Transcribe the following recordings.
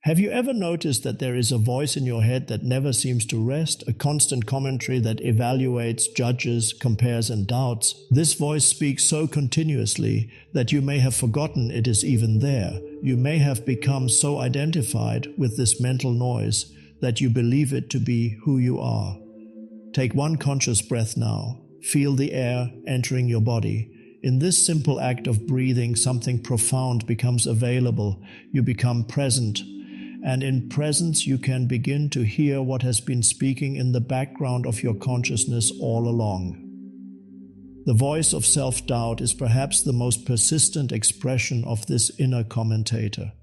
Have you ever noticed that there is a voice in your head that never seems to rest, a constant commentary that evaluates, judges, compares, and doubts? This voice speaks so continuously that you may have forgotten it is even there. You may have become so identified with this mental noise that you believe it to be who you are. Take one conscious breath now. Feel the air entering your body. In this simple act of breathing, something profound becomes available. You become present. And in presence, you can begin to hear what has been speaking in the background of your consciousness all along. The voice of self-doubt is perhaps the most persistent expression of this inner commentator.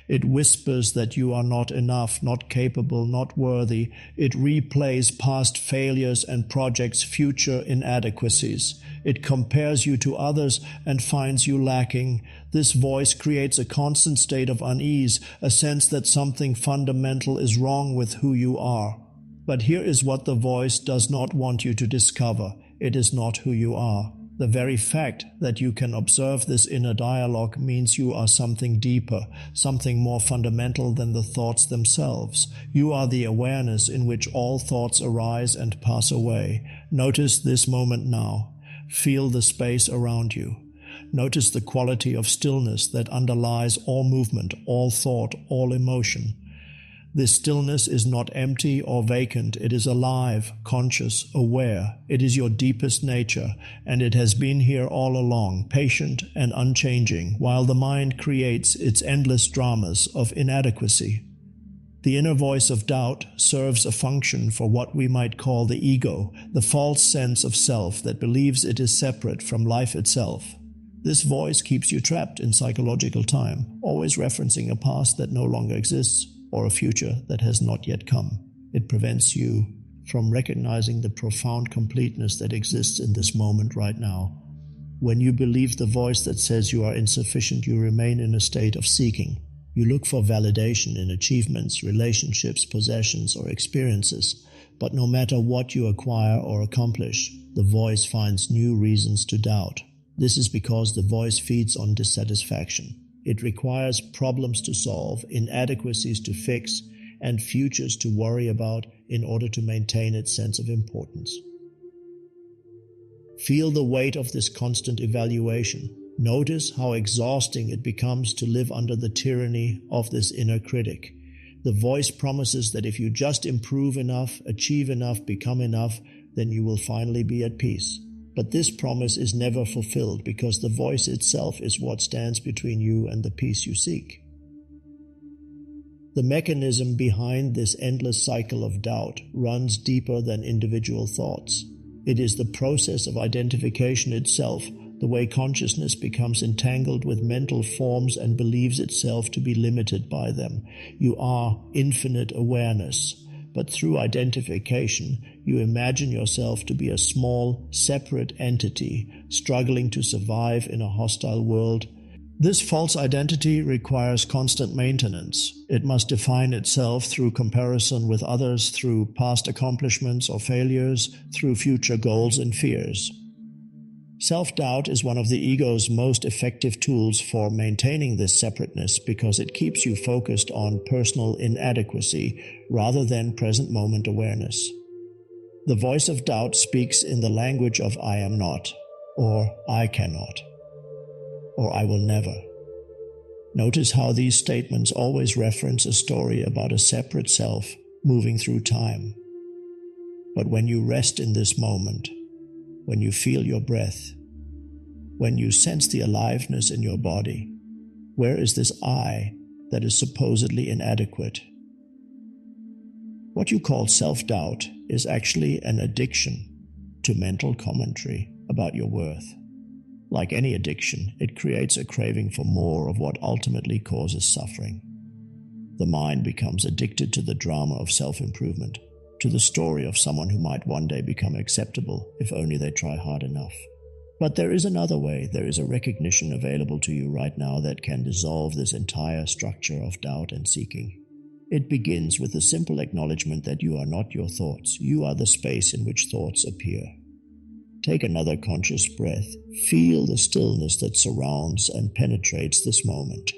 It whispers that you are not enough, not capable, not worthy. It replays past failures and projects future inadequacies. It compares you to others and finds you lacking. This voice creates a constant state of unease, a sense that something fundamental is wrong with who you are. But here is what the voice does not want you to discover. It is not who you are. The very fact that you can observe this inner dialogue means you are something deeper, something more fundamental than the thoughts themselves. You are the awareness in which all thoughts arise and pass away. Notice this moment now. Feel the space around you. Notice the quality of stillness that underlies all movement, all thought, all emotion. This stillness is not empty or vacant. It is alive, conscious, aware. It is your deepest nature, and it has been here all along, patient and unchanging, while the mind creates its endless dramas of inadequacy. The inner voice of doubt serves a function for what we might call the ego, the false sense of self that believes it is separate from life itself. This voice keeps you trapped in psychological time, always referencing a past that no longer exists, or a future that has not yet come. It prevents you from recognizing the profound completeness that exists in this moment right now. When you believe the voice that says you are insufficient, you remain in a state of seeking. You look for validation in achievements, relationships, possessions, or experiences. But no matter what you acquire or accomplish, the voice finds new reasons to doubt. This is because the voice feeds on dissatisfaction. It requires problems to solve, inadequacies to fix, and futures to worry about in order to maintain its sense of importance. Feel the weight of this constant evaluation. Notice how exhausting it becomes to live under the tyranny of this inner critic. The voice promises that if you just improve enough, achieve enough, become enough, then you will finally be at peace. But this promise is never fulfilled because the voice itself is what stands between you and the peace you seek. The mechanism behind this endless cycle of doubt runs deeper than individual thoughts. It is the process of identification itself, the way consciousness becomes entangled with mental forms and believes itself to be limited by them. You are infinite awareness. But through identification, you imagine yourself to be a small, separate entity, struggling to survive in a hostile world. This false identity requires constant maintenance. It must define itself through comparison with others, through past accomplishments or failures, through future goals and fears. Self-doubt is one of the ego's most effective tools for maintaining this separateness because it keeps you focused on personal inadequacy rather than present moment awareness. The voice of doubt speaks in the language of I am not, or I cannot, or I will never. Notice how these statements always reference a story about a separate self moving through time. But when you rest in this moment, when you feel your breath, when you sense the aliveness in your body, where is this I that is supposedly inadequate? What you call self-doubt is actually an addiction to mental commentary about your worth. Like any addiction, it creates a craving for more of what ultimately causes suffering. The mind becomes addicted to the drama of self-improvement, to the story of someone who might one day become acceptable if only they try hard enough. But there is another way. There is a recognition available to you right now that can dissolve this entire structure of doubt and seeking. It begins with the simple acknowledgement that you are not your thoughts. You are the space in which thoughts appear. Take another conscious breath. Feel the stillness that surrounds and penetrates this moment.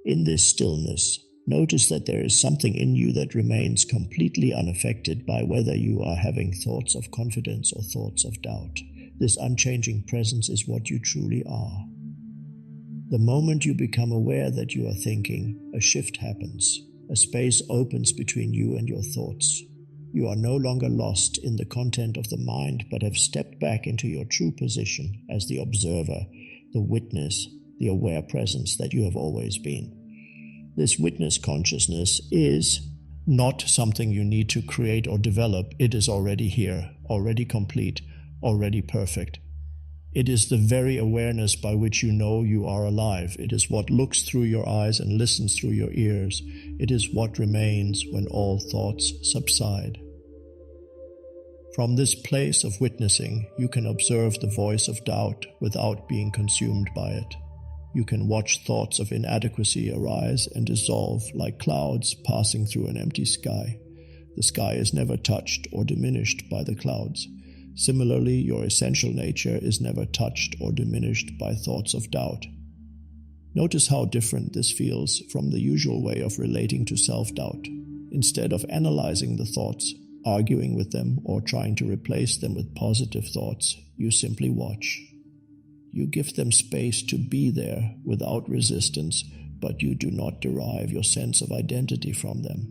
In this stillness, Notice that there is something in you that remains completely unaffected by whether you are having thoughts of confidence or thoughts of doubt. This unchanging presence is what you truly are. The moment you become aware that you are thinking, a shift happens. A space opens between you and your thoughts. You are no longer lost in the content of the mind, but have stepped back into your true position as the observer, the witness, the aware presence that you have always been. This witness consciousness is not something you need to create or develop. It is already here, already complete, already perfect. It is the very awareness by which you know you are alive. It is what looks through your eyes and listens through your ears. It is what remains when all thoughts subside. From this place of witnessing, you can observe the voice of doubt without being consumed by it. You can watch thoughts of inadequacy arise and dissolve like clouds passing through an empty sky. The sky is never touched or diminished by the clouds. Similarly, your essential nature is never touched or diminished by thoughts of doubt. Notice how different this feels from the usual way of relating to self-doubt. Instead of analyzing the thoughts, arguing with them, or trying to replace them with positive thoughts, you simply watch. You give them space to be there without resistance, but you do not derive your sense of identity from them.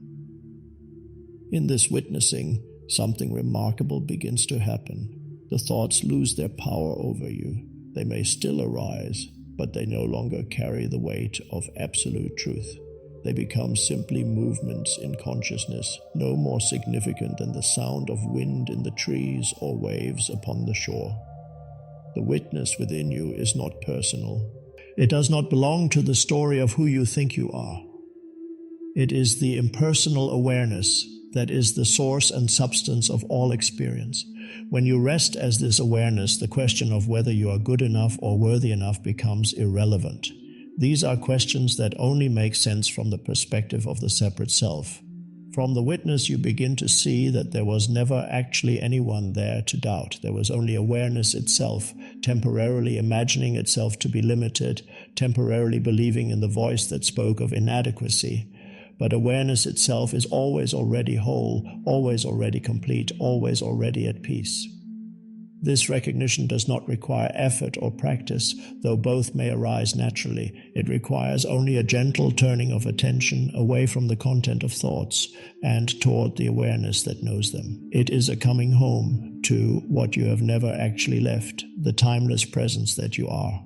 In this witnessing, something remarkable begins to happen. The thoughts lose their power over you. They may still arise, but they no longer carry the weight of absolute truth. They become simply movements in consciousness, no more significant than the sound of wind in the trees or waves upon the shore. The witness within you is not personal. It does not belong to the story of who you think you are. It is the impersonal awareness that is the source and substance of all experience. When you rest as this awareness, the question of whether you are good enough or worthy enough becomes irrelevant. These are questions that only make sense from the perspective of the separate self. From the witness, you begin to see that there was never actually anyone there to doubt. There was only awareness itself, temporarily imagining itself to be limited, temporarily believing in the voice that spoke of inadequacy. But awareness itself is always already whole, always already complete, always already at peace. This recognition does not require effort or practice, though both may arise naturally. It requires only a gentle turning of attention away from the content of thoughts and toward the awareness that knows them. It is a coming home to what you have never actually left, the timeless presence that you are.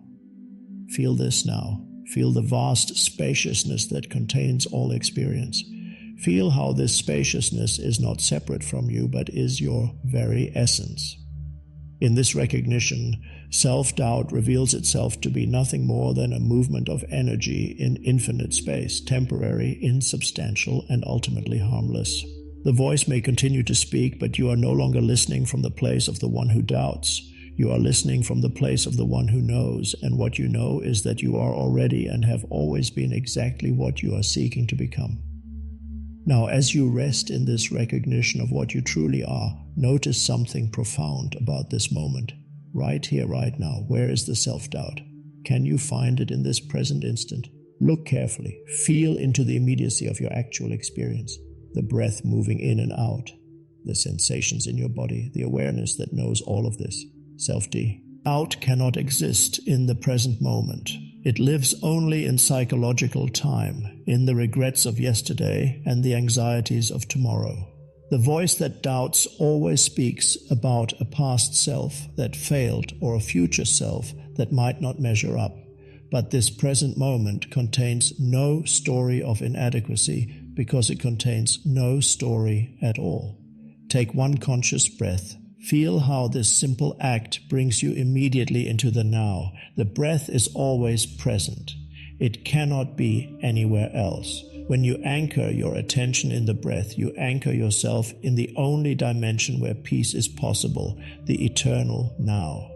Feel this now. Feel the vast spaciousness that contains all experience. Feel how this spaciousness is not separate from you, but is your very essence. In this recognition, self-doubt reveals itself to be nothing more than a movement of energy in infinite space, temporary, insubstantial, and ultimately harmless. The voice may continue to speak, but you are no longer listening from the place of the one who doubts. You are listening from the place of the one who knows, and what you know is that you are already and have always been exactly what you are seeking to become. Now, as you rest in this recognition of what you truly are, notice something profound about this moment. Right here, right now, where is the self-doubt? Can you find it in this present instant? Look carefully. Feel into the immediacy of your actual experience. The breath moving in and out. The sensations in your body. The awareness that knows all of this. Self-D. Doubt cannot exist in the present moment. It lives only in psychological time, in the regrets of yesterday and the anxieties of tomorrow. The voice that doubts always speaks about a past self that failed or a future self that might not measure up. But this present moment contains no story of inadequacy because it contains no story at all. Take one conscious breath. Feel how this simple act brings you immediately into the now. The breath is always present. It cannot be anywhere else. When you anchor your attention in the breath, you anchor yourself in the only dimension where peace is possible, the eternal now.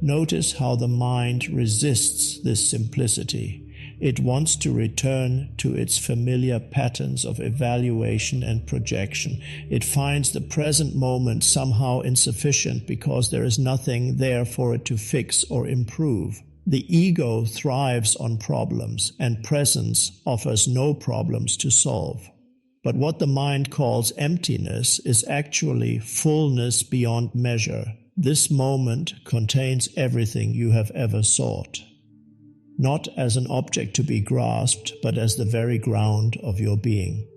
Notice how the mind resists this simplicity. It wants to return to its familiar patterns of evaluation and projection. It finds the present moment somehow insufficient because there is nothing there for it to fix or improve. The ego thrives on problems, and presence offers no problems to solve. But what the mind calls emptiness is actually fullness beyond measure. This moment contains everything you have ever sought, not as an object to be grasped, but as the very ground of your being.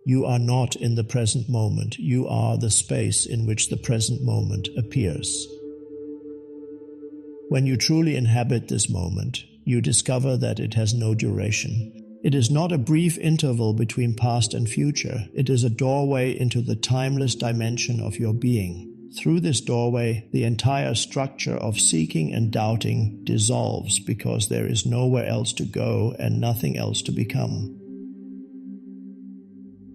You are not in the present moment, you are the space in which the present moment appears. When you truly inhabit this moment, you discover that it has no duration. It is not a brief interval between past and future. It is a doorway into the timeless dimension of your being. Through this doorway, the entire structure of seeking and doubting dissolves because there is nowhere else to go and nothing else to become.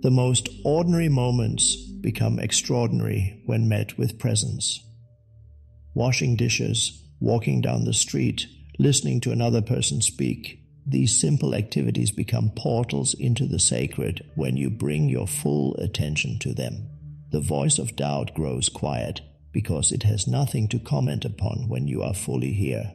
The most ordinary moments become extraordinary when met with presence. Washing dishes, walking down the street, listening to another person speak, these simple activities become portals into the sacred when you bring your full attention to them. The voice of doubt grows quiet because it has nothing to comment upon when you are fully here.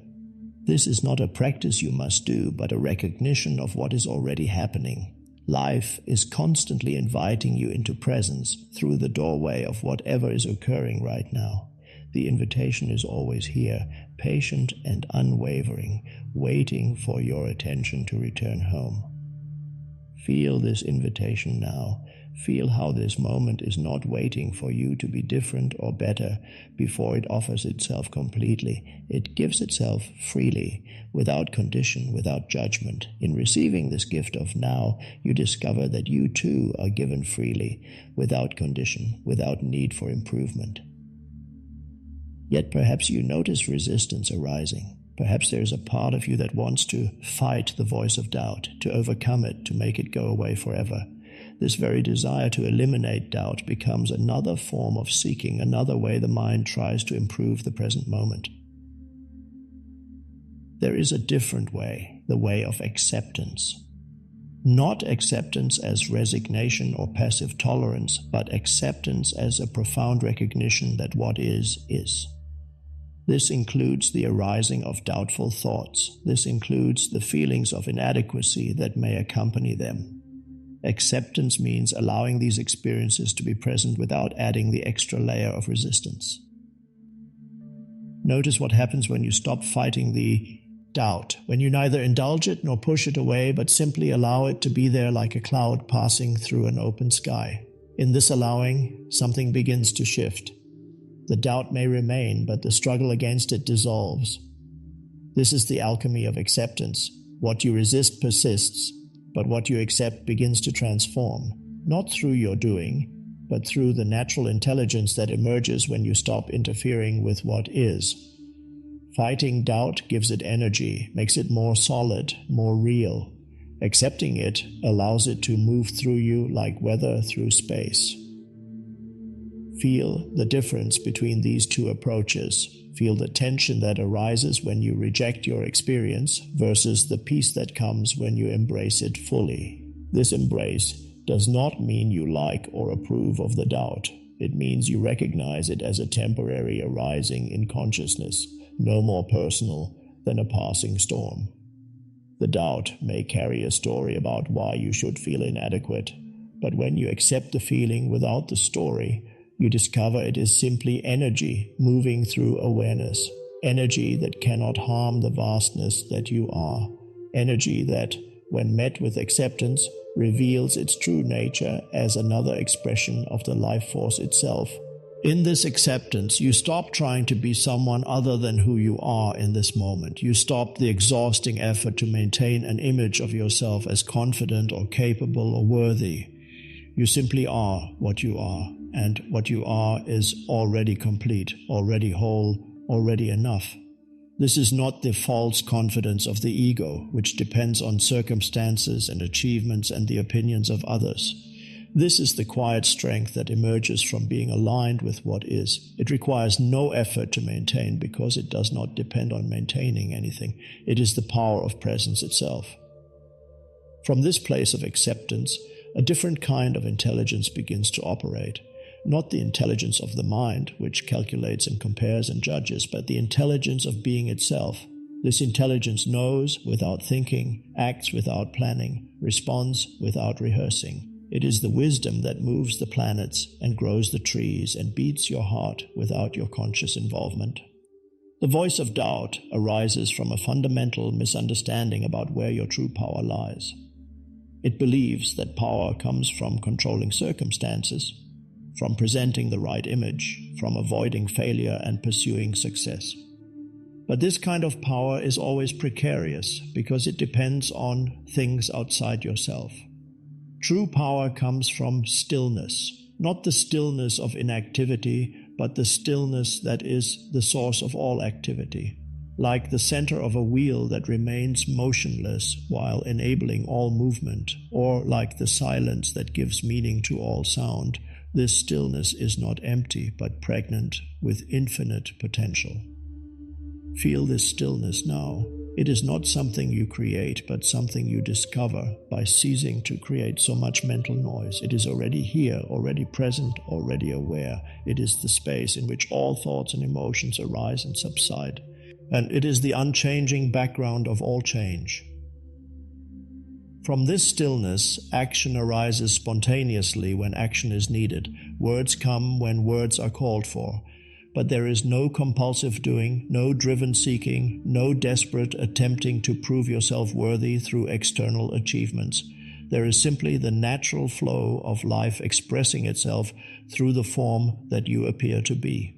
This is not a practice you must do, but a recognition of what is already happening. Life is constantly inviting you into presence through the doorway of whatever is occurring right now. The invitation is always here, patient and unwavering, waiting for your attention to return home. Feel this invitation now. Feel how this moment is not waiting for you to be different or better before it offers itself completely. It gives itself freely, without condition, without judgment. In receiving this gift of now, you discover that you too are given freely, without condition, without need for improvement. Yet perhaps you notice resistance arising. Perhaps there is a part of you that wants to fight the voice of doubt, to overcome it, to make it go away forever. This very desire to eliminate doubt becomes another form of seeking, another way the mind tries to improve the present moment. There is a different way, the way of acceptance. Not acceptance as resignation or passive tolerance, but acceptance as a profound recognition that what is. This includes the arising of doubtful thoughts. This includes the feelings of inadequacy that may accompany them. Acceptance means allowing these experiences to be present without adding the extra layer of resistance. Notice what happens when you stop fighting the doubt, when you neither indulge it nor push it away, but simply allow it to be there like a cloud passing through an open sky. In this allowing, something begins to shift. The doubt may remain, but the struggle against it dissolves. This is the alchemy of acceptance. What you resist persists, but what you accept begins to transform, not through your doing, but through the natural intelligence that emerges when you stop interfering with what is. Fighting doubt gives it energy, makes it more solid, more real. Accepting it allows it to move through you like weather through space. Feel the difference between these two approaches. Feel the tension that arises when you reject your experience versus the peace that comes when you embrace it fully. This embrace does not mean you like or approve of the doubt. It means you recognize it as a temporary arising in consciousness, no more personal than a passing storm. The doubt may carry a story about why you should feel inadequate, but when you accept the feeling without the story, you discover it is simply energy moving through awareness, energy that cannot harm the vastness that you are, energy that, when met with acceptance, reveals its true nature as another expression of the life force itself. In this acceptance, you stop trying to be someone other than who you are in this moment. You stop the exhausting effort to maintain an image of yourself as confident or capable or worthy. You simply are what you are, and what you are is already complete, already whole, already enough. This is not the false confidence of the ego, which depends on circumstances and achievements and the opinions of others. This is the quiet strength that emerges from being aligned with what is. It requires no effort to maintain because it does not depend on maintaining anything. It is the power of presence itself. From this place of acceptance, a different kind of intelligence begins to operate. Not the intelligence of the mind, which calculates and compares and judges, but the intelligence of being itself. This intelligence knows without thinking, acts without planning, responds without rehearsing. It is the wisdom that moves the planets and grows the trees and beats your heart without your conscious involvement. The voice of doubt arises from a fundamental misunderstanding about where your true power lies. It believes that power comes from controlling circumstances, from presenting the right image, from avoiding failure and pursuing success. But this kind of power is always precarious because it depends on things outside yourself. True power comes from stillness, not the stillness of inactivity, but the stillness that is the source of all activity. Like the center of a wheel that remains motionless while enabling all movement, or like the silence that gives meaning to all sound, this stillness is not empty but pregnant with infinite potential. Feel this stillness now. It is not something you create, but something you discover by ceasing to create so much mental noise. It is already here, already present, already aware. It is the space in which all thoughts and emotions arise and subside. And it is the unchanging background of all change. From this stillness, action arises spontaneously when action is needed. Words come when words are called for. But there is no compulsive doing, no driven seeking, no desperate attempting to prove yourself worthy through external achievements. There is simply the natural flow of life expressing itself through the form that you appear to be.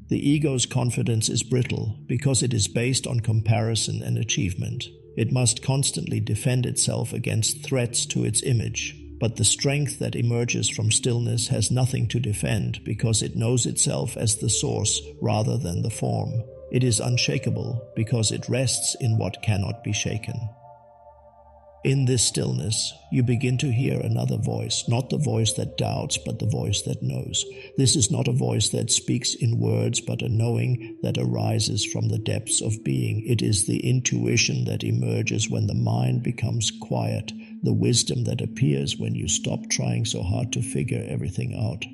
The ego's confidence is brittle because it is based on comparison and achievement. It must constantly defend itself against threats to its image. But the strength that emerges from stillness has nothing to defend because it knows itself as the source rather than the form. It is unshakable because it rests in what cannot be shaken. In this stillness, you begin to hear another voice, not the voice that doubts, but the voice that knows. This is not a voice that speaks in words, but a knowing that arises from the depths of being. It is the intuition that emerges when the mind becomes quiet, the wisdom that appears when you stop trying so hard to figure everything out.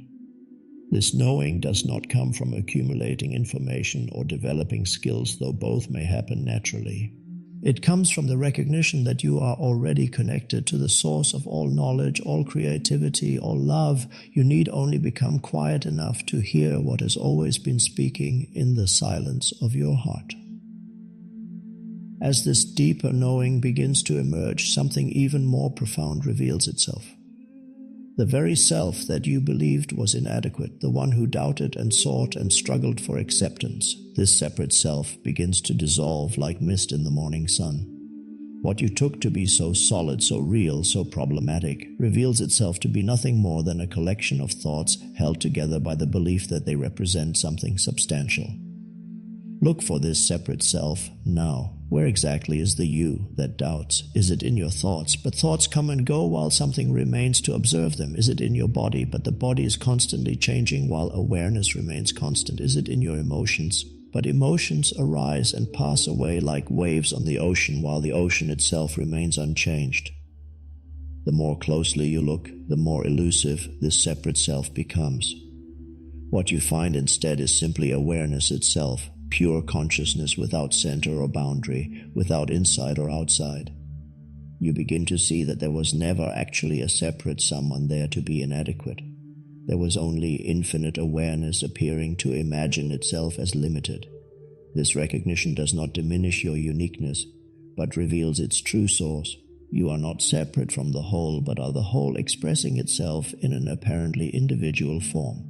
This knowing does not come from accumulating information or developing skills, though both may happen naturally. It comes from the recognition that you are already connected to the source of all knowledge, all creativity, all love. You need only become quiet enough to hear what has always been speaking in the silence of your heart. As this deeper knowing begins to emerge, something even more profound reveals itself. The very self that you believed was inadequate, the one who doubted and sought and struggled for acceptance, this separate self begins to dissolve like mist in the morning sun. What you took to be so solid, so real, so problematic, reveals itself to be nothing more than a collection of thoughts held together by the belief that they represent something substantial. Look for this separate self now. Where exactly is the you that doubts? Is it in your thoughts? But thoughts come and go while something remains to observe them. Is it in your body? But the body is constantly changing while awareness remains constant. Is it in your emotions? But emotions arise and pass away like waves on the ocean while the ocean itself remains unchanged. The more closely you look, the more elusive this separate self becomes. What you find instead is simply awareness itself, pure consciousness without center or boundary, without inside or outside. You begin to see that there was never actually a separate someone there to be inadequate. There was only infinite awareness appearing to imagine itself as limited. This recognition does not diminish your uniqueness, but reveals its true source. You are not separate from the whole, but are the whole expressing itself in an apparently individual form.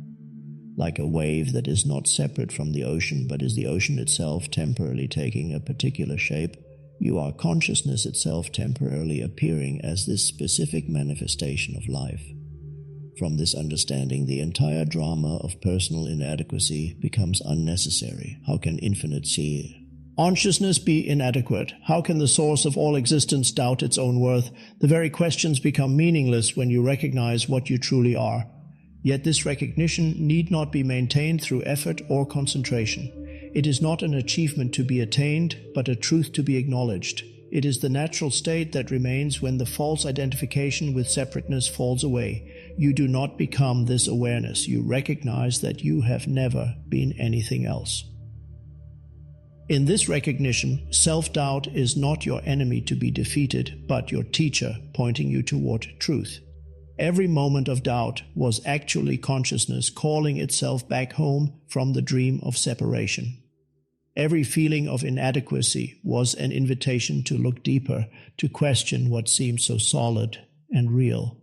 Like a wave that is not separate from the ocean, but is the ocean itself temporarily taking a particular shape, you are consciousness itself temporarily appearing as this specific manifestation of life. From this understanding, the entire drama of personal inadequacy becomes unnecessary. How can infinite see? Consciousness be inadequate? How can the source of all existence doubt its own worth? The very questions become meaningless when you recognize what you truly are. Yet this recognition need not be maintained through effort or concentration. It is not an achievement to be attained, but a truth to be acknowledged. It is the natural state that remains when the false identification with separateness falls away. You do not become this awareness. You recognize that you have never been anything else. In this recognition, self-doubt is not your enemy to be defeated, but your teacher pointing you toward truth. Every moment of doubt was actually consciousness calling itself back home from the dream of separation. Every feeling of inadequacy was an invitation to look deeper, to question what seemed so solid and real.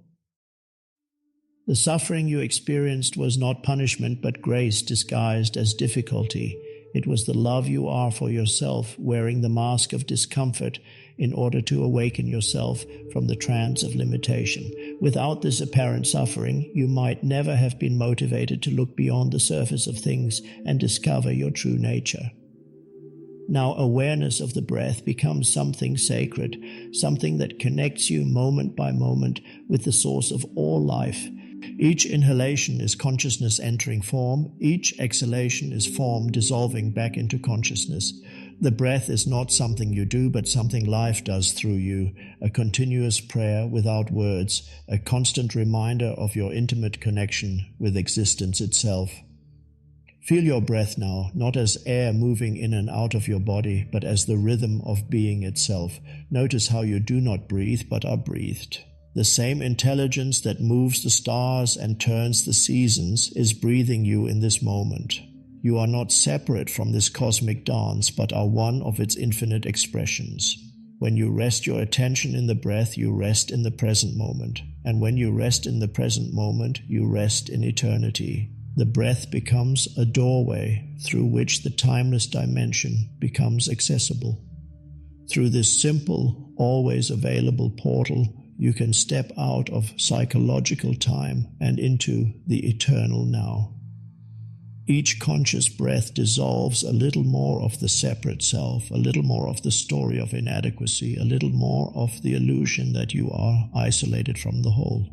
The suffering you experienced was not punishment but grace disguised as difficulty. It was the love you are for yourself wearing the mask of discomfort in order to awaken yourself from the trance of limitation. Without this apparent suffering, you might never have been motivated to look beyond the surface of things and discover your true nature. Now awareness of the breath becomes something sacred, something that connects you moment by moment with the source of all life. Each inhalation is consciousness entering form. Each exhalation is form dissolving back into consciousness. The breath is not something you do, but something life does through you, a continuous prayer without words, a constant reminder of your intimate connection with existence itself. Feel your breath now, not as air moving in and out of your body, but as the rhythm of being itself. Notice how you do not breathe, but are breathed. The same intelligence that moves the stars and turns the seasons is breathing you in this moment. You are not separate from this cosmic dance, but are one of its infinite expressions. When you rest your attention in the breath, you rest in the present moment. And when you rest in the present moment, you rest in eternity. The breath becomes a doorway through which the timeless dimension becomes accessible. Through this simple, always available portal, you can step out of psychological time and into the eternal now. Each conscious breath dissolves a little more of the separate self, a little more of the story of inadequacy, a little more of the illusion that you are isolated from the whole.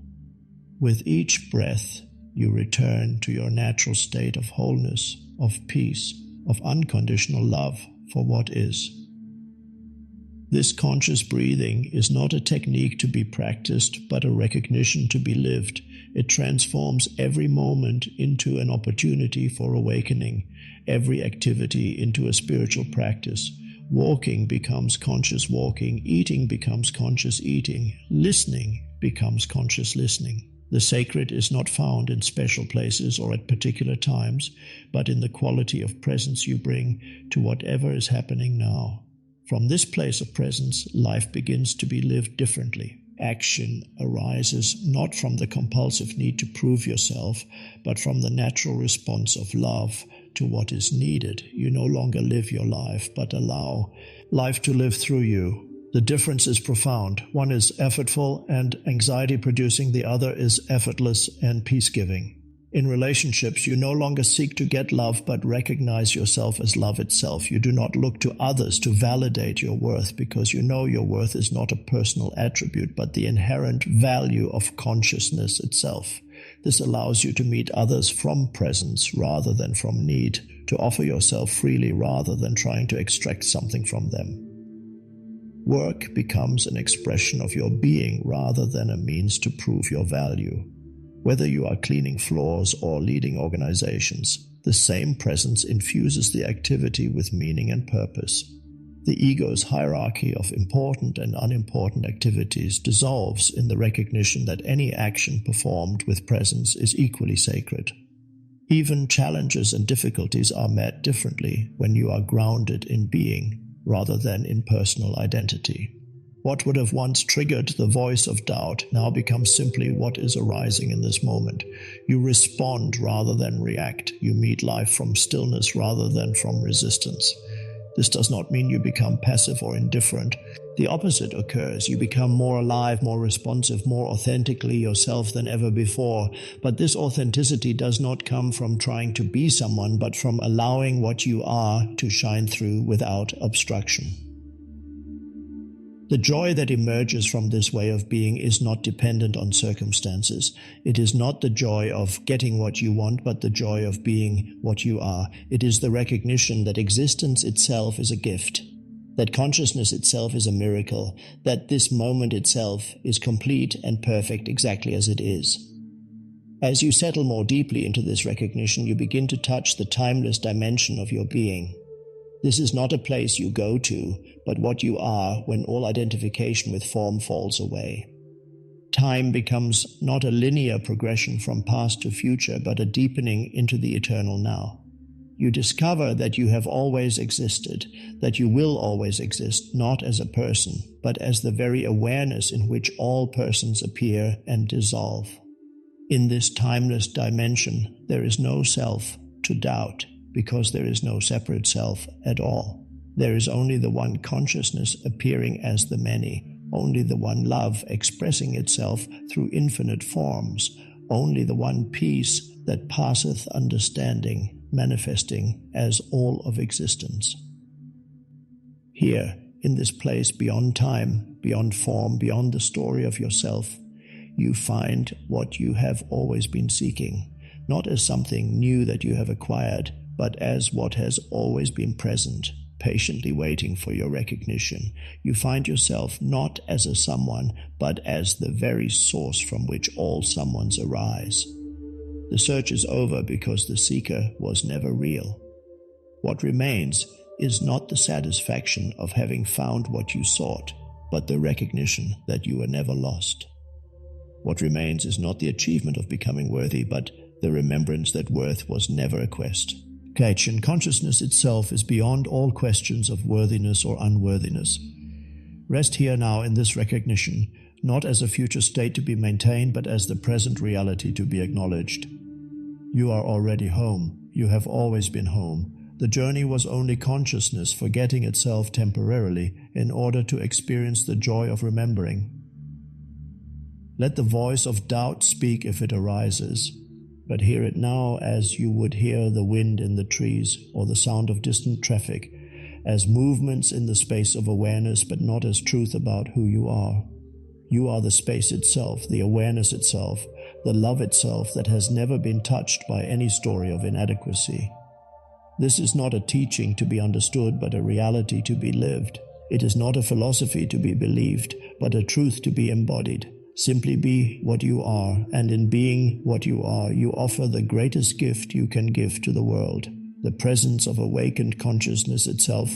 With each breath, you return to your natural state of wholeness, of peace, of unconditional love for what is. This conscious breathing is not a technique to be practiced, but a recognition to be lived. It transforms every moment into an opportunity for awakening, every activity into a spiritual practice. Walking becomes conscious walking, eating becomes conscious eating, listening becomes conscious listening. The sacred is not found in special places or at particular times, but in the quality of presence you bring to whatever is happening now. From this place of presence, life begins to be lived differently. Action arises not from the compulsive need to prove yourself, but from the natural response of love to what is needed. You no longer live your life, but allow life to live through you. The difference is profound. One is effortful and anxiety-producing, the other is effortless and peace-giving. In relationships, you no longer seek to get love, but recognize yourself as love itself. You do not look to others to validate your worth, because you know your worth is not a personal attribute, but the inherent value of consciousness itself. This allows you to meet others from presence rather than from need, to offer yourself freely rather than trying to extract something from them. Work becomes an expression of your being rather than a means to prove your value. Whether you are cleaning floors or leading organizations, the same presence infuses the activity with meaning and purpose. The ego's hierarchy of important and unimportant activities dissolves in the recognition that any action performed with presence is equally sacred. Even challenges and difficulties are met differently when you are grounded in being rather than in personal identity. What would have once triggered the voice of doubt now becomes simply what is arising in this moment. You respond rather than react. You meet life from stillness rather than from resistance. This does not mean you become passive or indifferent. The opposite occurs. You become more alive, more responsive, more authentically yourself than ever before. But this authenticity does not come from trying to be someone, but from allowing what you are to shine through without obstruction. The joy that emerges from this way of being is not dependent on circumstances. It is not the joy of getting what you want, but the joy of being what you are. It is the recognition that existence itself is a gift, that consciousness itself is a miracle, that this moment itself is complete and perfect exactly as it is. As you settle more deeply into this recognition, you begin to touch the timeless dimension of your being. This is not a place you go to, but what you are when all identification with form falls away. Time becomes not a linear progression from past to future, but a deepening into the eternal now. You discover that you have always existed, that you will always exist, not as a person, but as the very awareness in which all persons appear and dissolve. In this timeless dimension, there is no self to doubt, because there is no separate self at all. There is only the one consciousness appearing as the many, only the one love expressing itself through infinite forms, only the one peace that passeth understanding, manifesting as all of existence. Here, in this place beyond time, beyond form, beyond the story of yourself, you find what you have always been seeking, not as something new that you have acquired, but as what has always been present, patiently waiting for your recognition. You find yourself not as a someone, but as the very source from which all someones arise. The search is over because the seeker was never real. What remains is not the satisfaction of having found what you sought, but the recognition that you were never lost. What remains is not the achievement of becoming worthy, but the remembrance that worth was never a quest. Kaitian consciousness itself is beyond all questions of worthiness or unworthiness. Rest here now in this recognition, not as a future state to be maintained, but as the present reality to be acknowledged. You are already home. You have always been home. The journey was only consciousness forgetting itself temporarily in order to experience the joy of remembering. Let the voice of doubt speak if it arises, but hear it now as you would hear the wind in the trees or the sound of distant traffic, as movements in the space of awareness, but not as truth about who you are. You are the space itself, the awareness itself, the love itself that has never been touched by any story of inadequacy. This is not a teaching to be understood, but a reality to be lived. It is not a philosophy to be believed, but a truth to be embodied. Simply be what you are, and in being what you are, you offer the greatest gift you can give to the world, the presence of awakened consciousness itself.